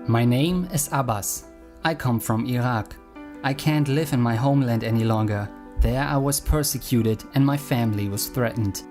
My name is Abbas. I come from Iraq. I can't live in my homeland any longer. There I was persecuted and my family was threatened.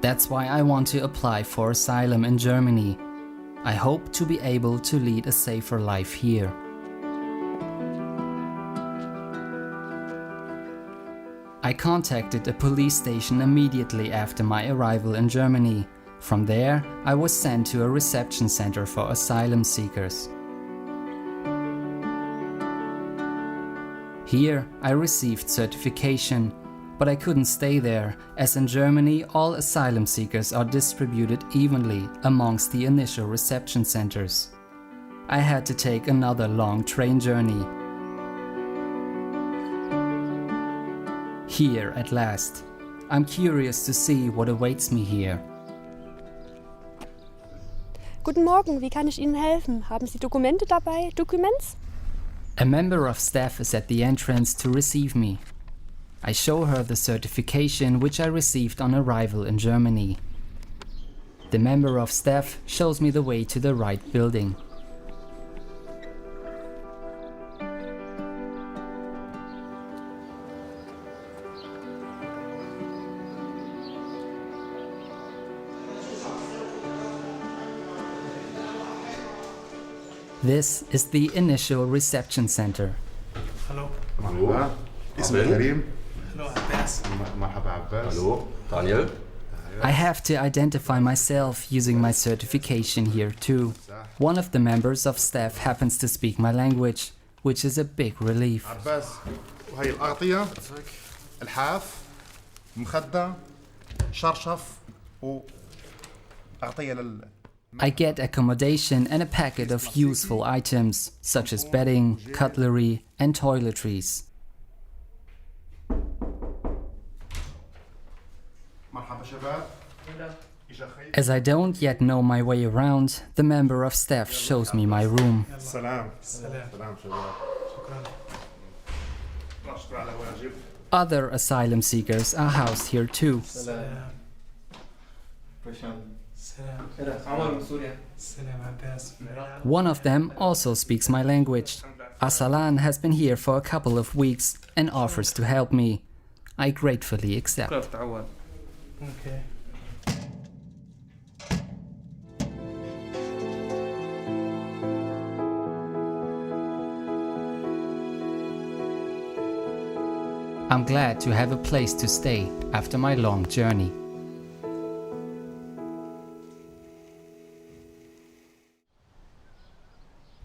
That's why I want to apply for asylum in Germany. I hope to be able to lead a safer life here. I contacted a police station immediately after my arrival in Germany. From there, I was sent to a reception center for asylum seekers. Here, I received certification, but I couldn't stay there, as in Germany all asylum seekers are distributed evenly amongst the initial reception centers. I had to take another long train journey. Here at last. I'm curious to see what awaits me here. Guten Morgen, wie kann ich Ihnen helfen? Haben Sie Dokumente dabei? Documents? A member of staff is at the entrance to receive me. I show her the certification which I received on arrival in Germany. The member of staff shows me the way to the right building. This is the initial reception center. Hello. مرحبا اسمي كريم. Hello, Abbas. مرحبا عباس. Hallo, Daniel. I have to identify myself using my certification here too. One of the members of staff happens to speak my language, which is a big relief. عباس وهي الأغطية الحاف مخدة شرشف وأغطية I get accommodation and a packet of useful items, such as bedding, cutlery and toiletries. مرحبا شباب. As I don't yet know my way around, the member of staff shows me my room. سلام. سلام شباب. شكرا. نشكر على واجب. Other asylum seekers are housed here too. سلام. سلام. سلام عباس. One of them also speaks my language. Asylum has been here for a couple of weeks and offers to help me. I gratefully accept. Okay. I'm glad to have a place to stay after my long journey.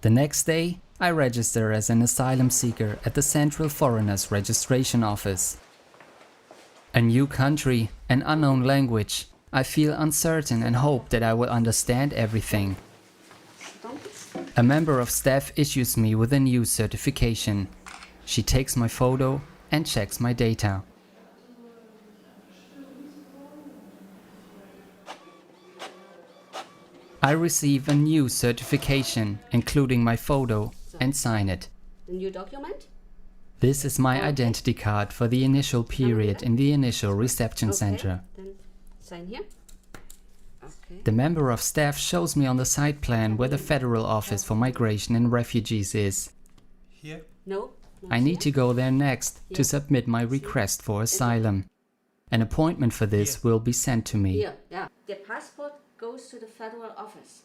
The next day, I register as an asylum seeker at the Central Foreigners Registration Office. A new country, an unknown language. I feel uncertain and hope that I will understand everything. A member of staff issues me with a new certification. She takes my photo and checks my data. I receive a new certification, including my photo, and sign it. The new document? This is my identity card for the initial period in the initial reception center. Then sign here. Okay. The member of staff shows me on the site plan where the Federal Office for Migration and Refugees is. Here? No. I need to go there next to submit my request for asylum. An appointment for this will be sent to me. Here, yeah. The passport goes to the Federal Office.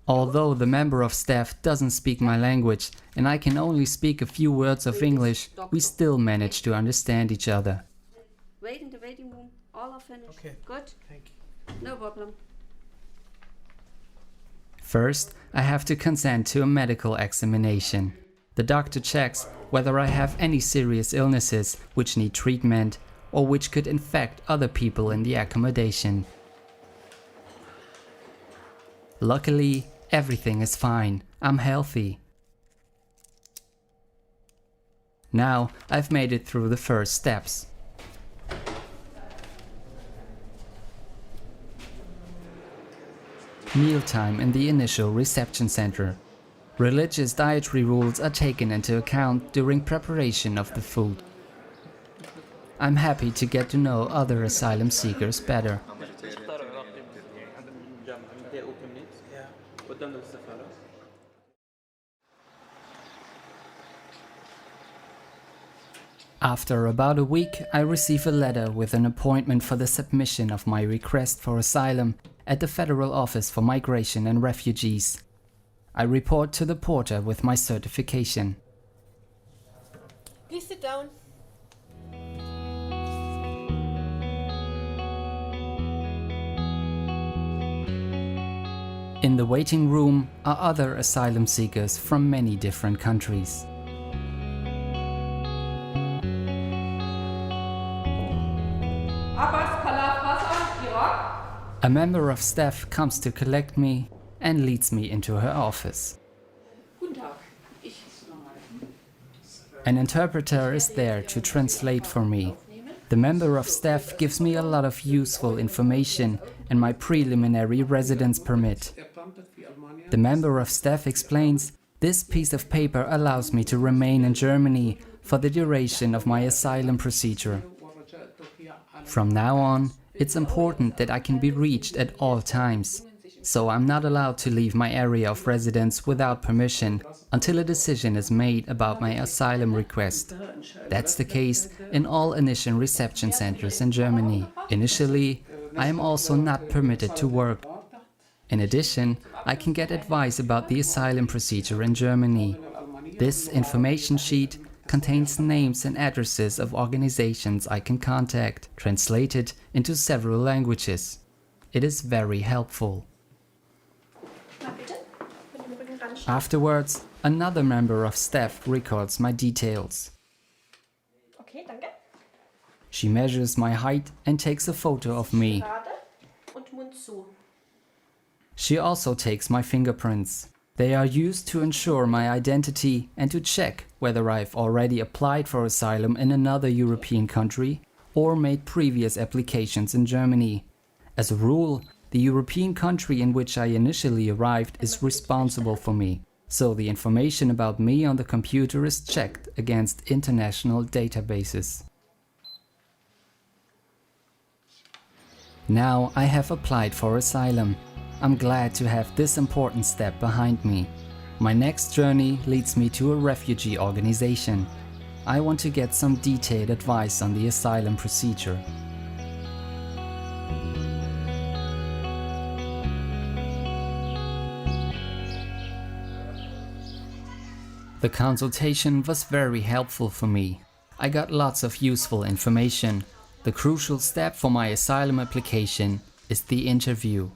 Although the member of staff doesn't speak my language and I can only speak a few words of English, we still manage to understand each other. Wait in the waiting room. All are finished. Okay. Good. Thank you. No problem. First, I have to consent to a medical examination. The doctor checks whether I have any serious illnesses which need treatment or which could infect other people in the accommodation. Luckily, everything is fine. I'm healthy. Now I've made it through the first steps. Mealtime in the initial reception center. Religious dietary rules are taken into account during preparation of the food. I'm happy to get to know other asylum seekers better. After about a week, I receive a letter with an appointment for the submission of my request for asylum at the Federal Office for Migration and Refugees. I report to the porter with my certification. Please sit down. In the waiting room are other asylum seekers from many different countries. A member of staff comes to collect me and leads me into her office. An interpreter is there to translate for me. The member of staff gives me a lot of useful information and my preliminary residence permit. The member of staff explains, this piece of paper allows me to remain in Germany for the duration of my asylum procedure. From now on, it's important that I can be reached at all times, so I'm not allowed to leave my area of residence without permission until a decision is made about my asylum request. That's the case in all initial reception centers in Germany. Initially, I am also not permitted to work. In addition, I can get advice about the asylum procedure in Germany. This information sheet contains names and addresses of organizations I can contact, translated into several languages. It is very helpful. Afterwards, another member of staff records my details. Okay, danke. She measures my height and takes a photo of me. Gerade und Mund zu. She also takes my fingerprints. They are used to ensure my identity and to check whether I've already applied for asylum in another European country or made previous applications in Germany. As a rule, the European country in which I initially arrived is responsible for me, so the information about me on the computer is checked against international databases. Now I have applied for asylum. I'm glad to have this important step behind me. My next journey leads me to a refugee organization. I want to get some detailed advice on the asylum procedure. The consultation was very helpful for me. I got lots of useful information. The crucial step for my asylum application is the interview.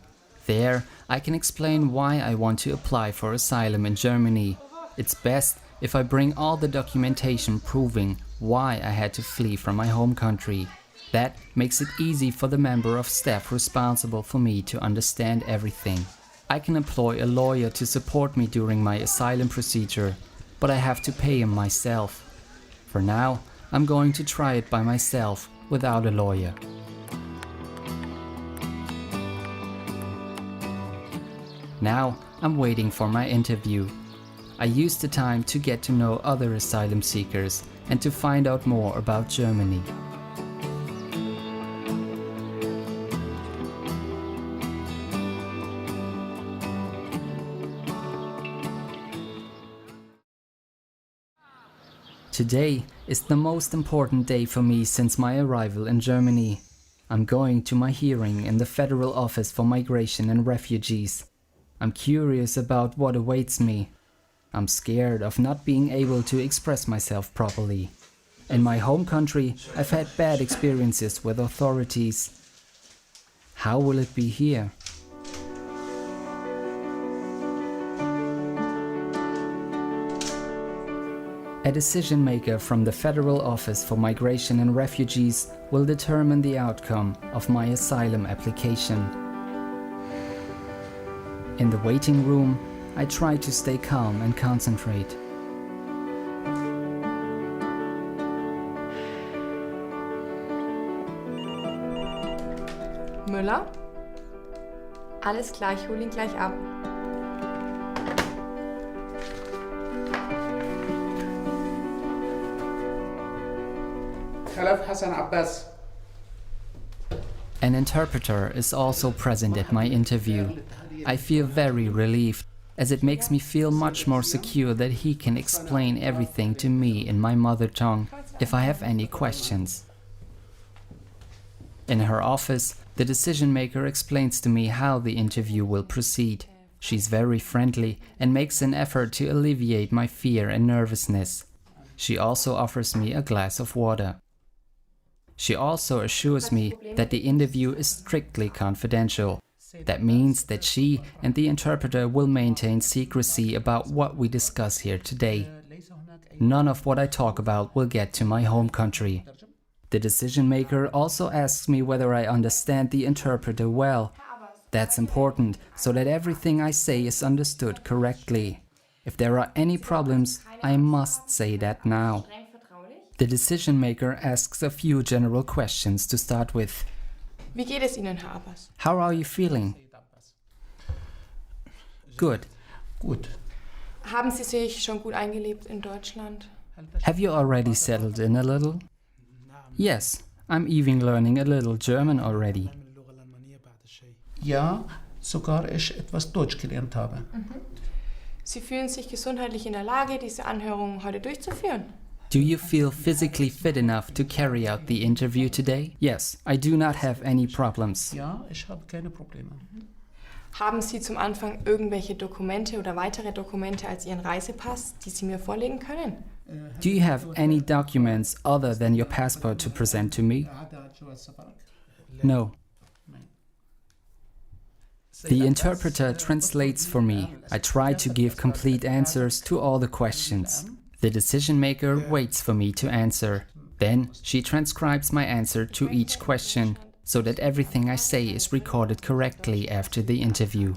There, I can explain why I want to apply for asylum in Germany. It's best if I bring all the documentation proving why I had to flee from my home country. That makes it easy for the member of staff responsible for me to understand everything. I can employ a lawyer to support me during my asylum procedure, but I have to pay him myself. For now, I'm going to try it by myself without a lawyer. Now I'm waiting for my interview. I used the time to get to know other asylum seekers and to find out more about Germany. Today is the most important day for me since my arrival in Germany. I'm going to my hearing in the Federal Office for Migration and Refugees. I'm curious about what awaits me. I'm scared of not being able to express myself properly. In my home country, I've had bad experiences with authorities. How will it be here? A decision maker from the Federal Office for Migration and Refugees will determine the outcome of my asylum application. In the waiting room, I try to stay calm and concentrate. Müller? Alles klar, ich hole ihn gleich ab. An interpreter is also present at my interview. I feel very relieved, as it makes me feel much more secure that he can explain everything to me in my mother tongue. if I have any questions. In her office, the decision maker explains to me how the interview will proceed. She's very friendly and makes an effort to alleviate my fear and nervousness. She also offers me a glass of water. She also assures me that the interview is strictly confidential. That means that she and the interpreter will maintain secrecy about what we discuss here today. None of what I talk about will get to my home country. The decision maker also asks me whether I understand the interpreter well. That's important, so that everything I say is understood correctly. If there are any problems, I must say that now. The decision maker asks a few general questions to start with. Wie geht es Ihnen, Herr Abbas? How are you feeling? Good. Gut. Haben Sie sich schon gut eingelebt in Deutschland? Have you already settled in a little? Yes, I'm even learning a little German already. Ja, sogar ich etwas Deutsch gelernt habe. Sie fühlen sich gesundheitlich in der Lage, diese Anhörung heute durchzuführen? Do you feel physically fit enough to carry out the interview today? Yes, I do not have any problems. Ja, ich habe keine Probleme. Haben Sie zum Anfang irgendwelche Dokumente oder weitere Dokumente als Ihren Reisepass, die Sie mir vorlegen können? Do you have any documents other than your passport to present to me? No. The interpreter translates for me. I try to give complete answers to all the questions. The decision maker waits for me to answer. Then she transcribes my answer to each question, so that everything I say is recorded correctly after the interview.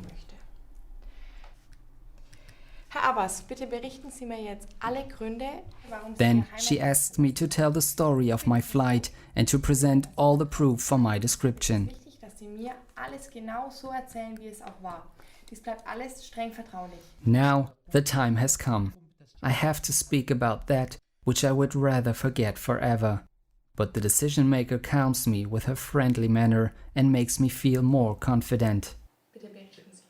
Herr Abbas, bitte berichten Sie mir jetzt alle Gründe, warum Sie Then Ihr she Heimatland asks me to tell the story of my flight and to present all the proof for my description. Wichtig, dass Sie mir alles genau so erzählen, wie es auch war. Dies bleibt alles streng vertraulich. Now the time has come. I have to speak about that which I would rather forget forever. But the decision maker calms me with her friendly manner and makes me feel more confident. Bitte berichten Sie.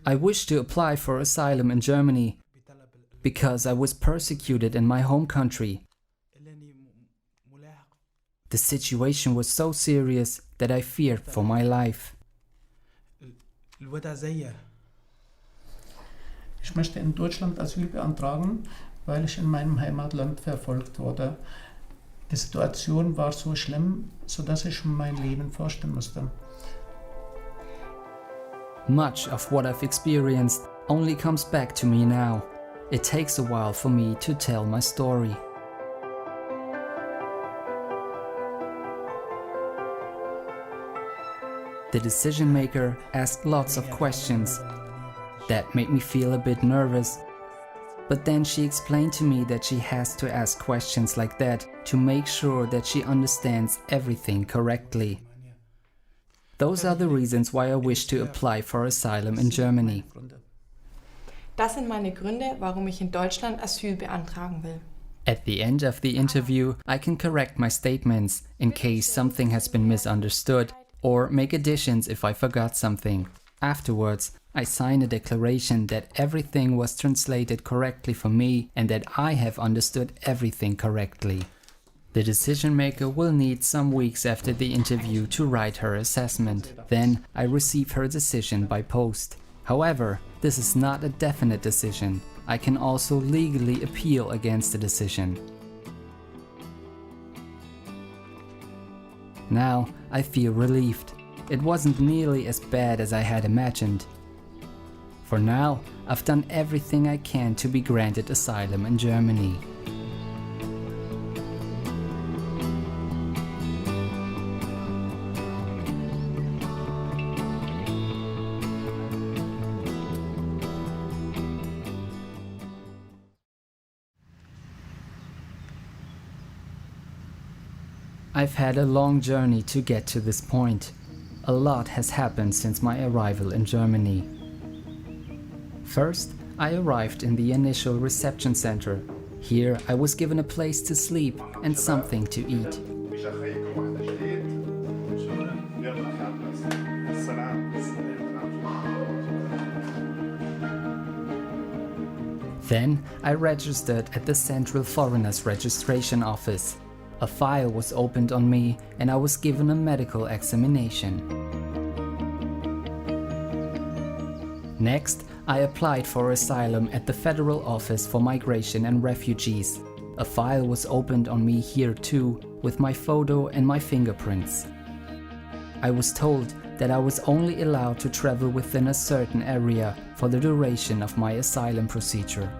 I wish to apply for asylum in Germany because I was persecuted in my home country. The situation was so serious that I feared for my life. Ich möchte in Deutschland Asyl beantragen, weil ich in meinem Heimatland verfolgt wurde. Die Situation war so schlimm, sodass ich mein Leben fürchten musste. Much of what I've experienced only comes back to me now. It takes a while for me to tell my story. The decision maker asked lots of questions. That made me feel a bit nervous. But then she explained to me that she has to ask questions like that to make sure that she understands everything correctly. Those are the reasons why I wish to apply for asylum in Germany. Das sind meine Gründe, warum ich in Deutschland Asyl beantragen will. At the end of the interview, I can correct my statements in case something has been misunderstood or make additions if I forgot something. Afterwards, I sign a declaration that everything was translated correctly for me and that I have understood everything correctly. The decision maker will need some weeks after the interview to write her assessment. Then I receive her decision by post. However, this is not a definite decision. I can also legally appeal against the decision. Now I feel relieved. It wasn't nearly as bad as I had imagined. For now, I've done everything I can to be granted asylum in Germany. I've had a long journey to get to this point. A lot has happened since my arrival in Germany. First, I arrived in the initial reception center. Here, I was given a place to sleep and something to eat. Then I registered at the Central Foreigners Registration Office. A file was opened on me and I was given a medical examination. Next, I applied for asylum at the Federal Office for Migration and Refugees. A file was opened on me here too, with my photo and my fingerprints. I was told that I was only allowed to travel within a certain area for the duration of my asylum procedure.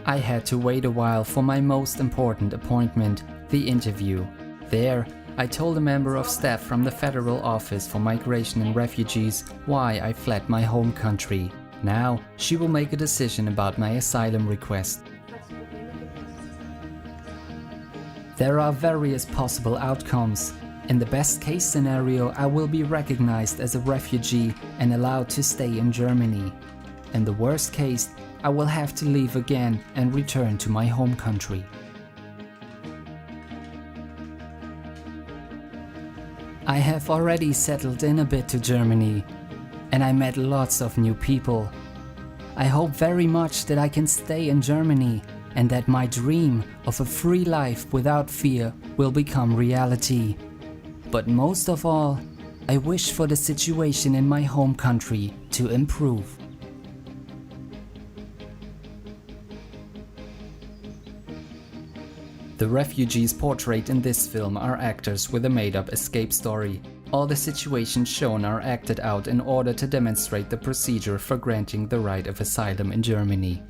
I had to wait a while for my most important appointment, the interview. There, I told a member of staff from the Federal Office for Migration and Refugees why I fled my home country. Now, she will make a decision about my asylum request. There are various possible outcomes. In the best case scenario, I will be recognized as a refugee and allowed to stay in Germany. In the worst case, I will have to leave again and return to my home country. I have already settled in a bit to Germany, and I met lots of new people. I hope very much that I can stay in Germany and that my dream of a free life without fear will become reality. But most of all, I wish for the situation in my home country to improve. The refugees portrayed in this film are actors with a made-up escape story. All the situations shown are acted out in order to demonstrate the procedure for granting the right of asylum in Germany.